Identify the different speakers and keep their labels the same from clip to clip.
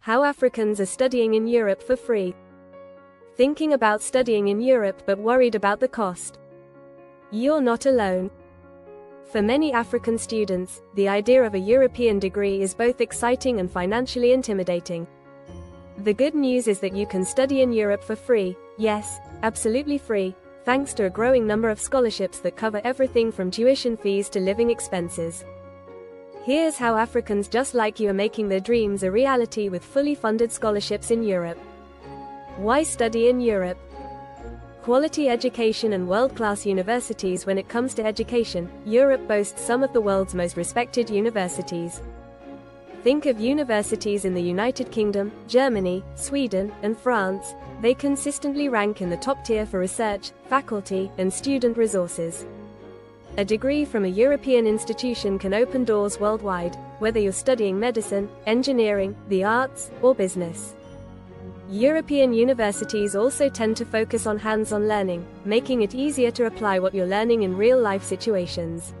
Speaker 1: How Africans are studying in Europe for free. Thinking about studying in Europe but worried about the cost? You're not alone. For many African students, the idea of a European degree is both exciting and financially intimidating. The good news is that you can study in Europe for free, yes, absolutely free, thanks to a growing number of scholarships that cover everything from tuition fees to living expenses. Here's how Africans just like you are making their dreams a reality with fully funded scholarships in Europe. Why study in Europe? Quality education and world-class universities. When it comes to education, Europe boasts some of the world's most respected universities. Think of universities in the United Kingdom, Germany, Sweden, and France. They consistently rank in the top tier for research, faculty, and student resources. A degree from a European institution can open doors worldwide, whether you're studying medicine, engineering, the arts, or business. European universities also tend to focus on hands-on learning, making it easier to apply what you're learning in real-life situations.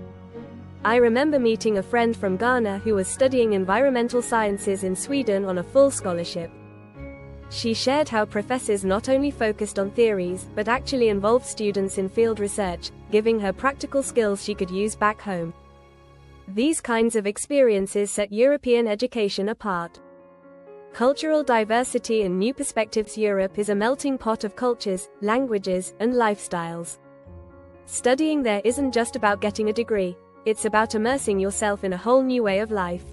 Speaker 1: I remember meeting a friend from Ghana who was studying environmental sciences in Sweden on a full scholarship. She shared how professors not only focused on theories, but actually involved students in field research, giving her practical skills she could use back home. These kinds of experiences set European education apart. Cultural diversity and new perspectives. Europe is a melting pot of cultures, languages, and lifestyles. Studying there isn't just about getting a degree, it's about immersing yourself in a whole new way of life.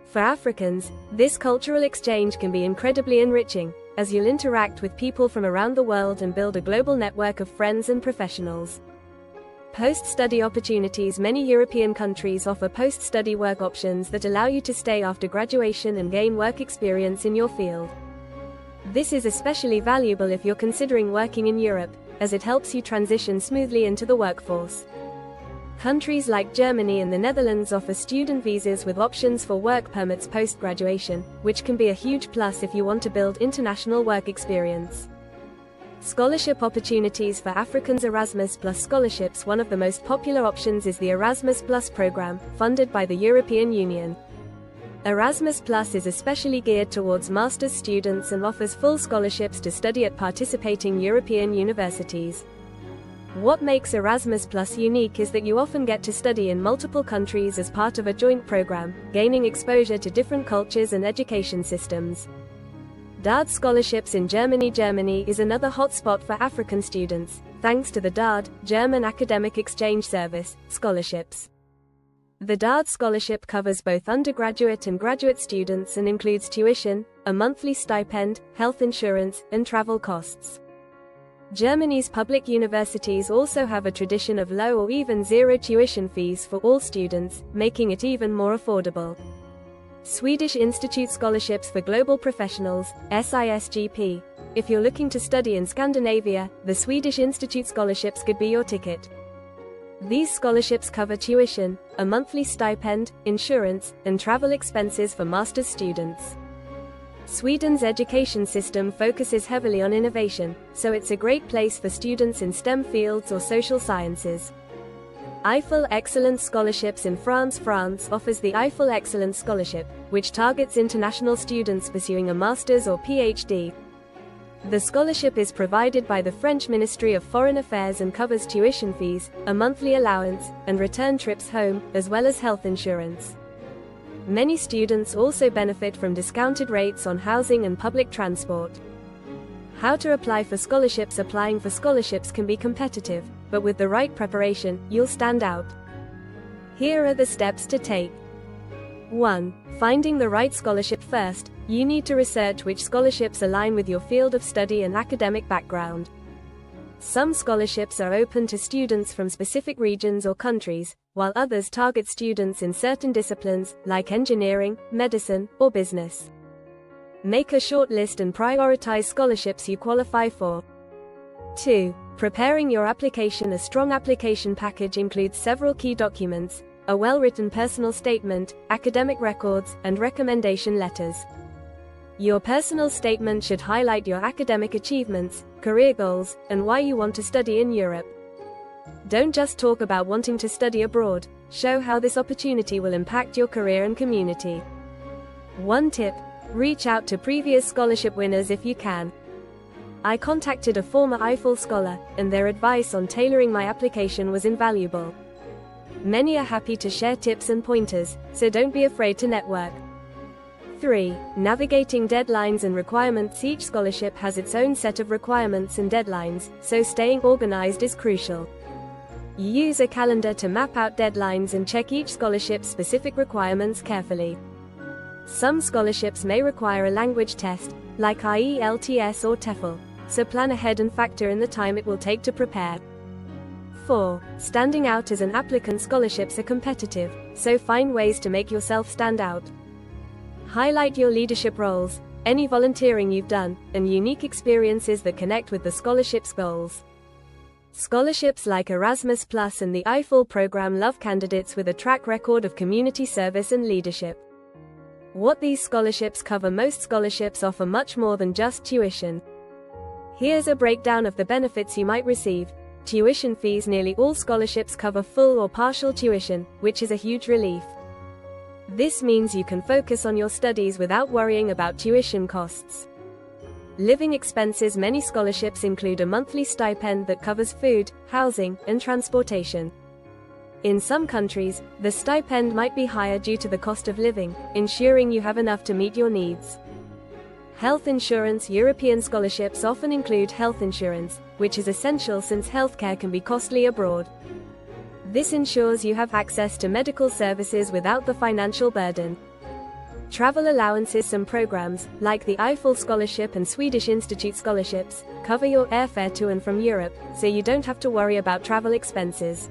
Speaker 1: For Africans, this cultural exchange can be incredibly enriching, as you'll interact with people from around the world and build a global network of friends and professionals. Post-study opportunities. Many European countries offer post-study work options that allow you to stay after graduation and gain work experience in your field. This is especially valuable if you're considering working in Europe, as it helps you transition smoothly into the workforce. Countries like Germany and the Netherlands offer student visas with options for work permits post-graduation, which can be a huge plus if you want to build international work experience. Scholarship opportunities for Africans. Erasmus Plus scholarships. One of the most popular options is the Erasmus Plus program, funded by the European Union. Erasmus Plus is especially geared towards master's students and offers full scholarships to study at participating European universities. What makes Erasmus Plus unique is that you often get to study in multiple countries as part of a joint program, gaining exposure to different cultures and education systems. DAAD scholarships in Germany. Germany is another hotspot for African students, thanks to the DAAD, German Academic Exchange Service, scholarships. The DAAD scholarship covers both undergraduate and graduate students and includes tuition, a monthly stipend, health insurance, and travel costs. Germany's public universities also have a tradition of low or even zero tuition fees for all students, making it even more affordable. Swedish Institute scholarships for global professionals, SISGP. If you're looking to study in Scandinavia, the Swedish Institute scholarships could be your ticket. These scholarships cover tuition, a monthly stipend, insurance, and travel expenses for master's students. Sweden's education system focuses heavily on innovation, so it's a great place for students in STEM fields or social sciences. Eiffel Excellence scholarships in France. France offers the Eiffel Excellence Scholarship, which targets international students pursuing a master's or PhD. The scholarship is provided by the French Ministry of Foreign Affairs and covers tuition fees, a monthly allowance, and return trips home, as well as health insurance. Many students also benefit from discounted rates on housing and public transport. How to apply for scholarships. Applying for scholarships can be competitive, but with the right preparation, you'll stand out. Here are the steps to take. 1. Finding the right scholarship. First, you need to research which scholarships align with your field of study and academic background. Some scholarships are open to students from specific regions or countries, while others target students in certain disciplines, like engineering, medicine, or business. Make a short list and prioritize scholarships you qualify for. 2. Preparing your application. A strong application package includes several key documents, a well-written personal statement, academic records, and recommendation letters. Your personal statement should highlight your academic achievements, career goals, and why you want to study in Europe. Don't just talk about wanting to study abroad, show how this opportunity will impact your career and community. One tip: Reach out to previous scholarship winners if you can. I contacted a former EIFL scholar, and their advice on tailoring my application was invaluable. Many are happy to share tips and pointers, so don't be afraid to network. 3. Navigating deadlines and requirements. Each scholarship has its own set of requirements and deadlines, so staying organized is crucial. Use a calendar to map out deadlines and check each scholarship's specific requirements carefully. Some scholarships may require a language test, like IELTS or TEFL, so plan ahead and factor in the time it will take to prepare. 4. Standing out as an applicant. Scholarships are competitive, so find ways to make yourself stand out. Highlight your leadership roles, any volunteering you've done, and unique experiences that connect with the scholarship's goals. Scholarships like Erasmus Plus and the EIFL program love candidates with a track record of community service and leadership. What these scholarships cover. Most scholarships offer much more than just tuition. Here's a breakdown of the benefits you might receive. Tuition fees. Nearly all scholarships cover full or partial tuition, which is a huge relief. This means you can focus on your studies without worrying about tuition costs. Living expenses. Many scholarships include a monthly stipend that covers food, housing, and transportation. In some countries, the stipend might be higher due to the cost of living, ensuring you have enough to meet your needs. Health insurance. European scholarships often include health insurance, which is essential since healthcare can be costly abroad. This ensures you have access to medical services without the financial burden. Travel allowances. Some programs, like the EIFL Scholarship and Swedish Institute scholarships, cover your airfare to and from Europe, so you don't have to worry about travel expenses.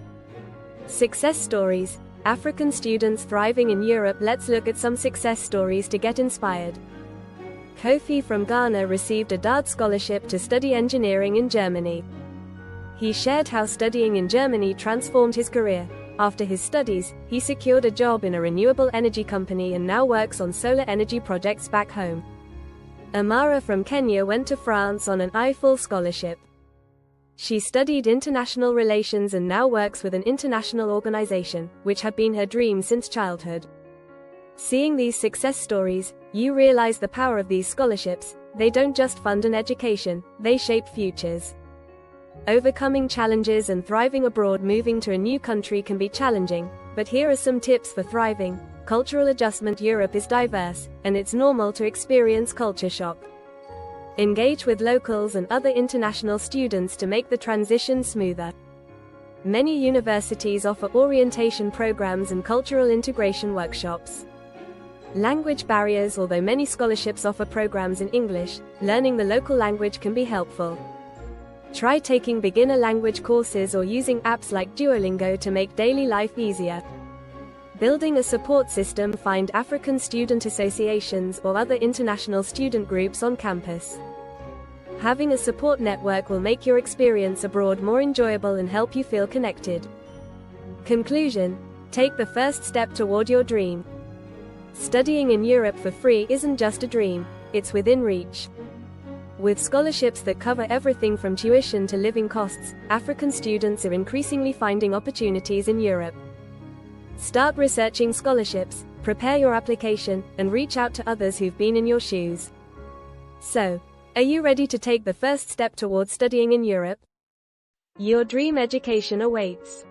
Speaker 1: Success stories. African students thriving in Europe. Let's look at some success stories to get inspired. Kofi from Ghana received a DAAD scholarship to study engineering in Germany. He shared how studying in Germany transformed his career. After his studies, he secured a job in a renewable energy company and now works on solar energy projects back home. Amara from Kenya went to France on an EIFL scholarship. She studied international relations and now works with an international organization, which had been her dream since childhood. Seeing these success stories, you realize the power of these scholarships. They don't just fund an education, they shape futures. Overcoming challenges and thriving abroad. Moving to a new country can be challenging, but here are some tips for thriving. Cultural adjustment. Europe is diverse, and it's normal to experience culture shock. Engage with locals and other international students to make the transition smoother. Many universities offer orientation programs and cultural integration workshops. Language barriers. Although many scholarships offer programs in English, learning the local language can be helpful. Try taking beginner language courses or using apps like Duolingo to make daily life easier. Building a support system. Find African student associations or other international student groups on campus. Having a support network will make your experience abroad more enjoyable and help you feel connected. Conclusion: take the first step toward your dream. Studying in Europe for free isn't just a dream, it's within reach. With scholarships that cover everything from tuition to living costs, African students are increasingly finding opportunities in Europe. Start researching scholarships, prepare your application, and reach out to others who've been in your shoes. So, are you ready to take the first step towards studying in Europe? Your dream education awaits.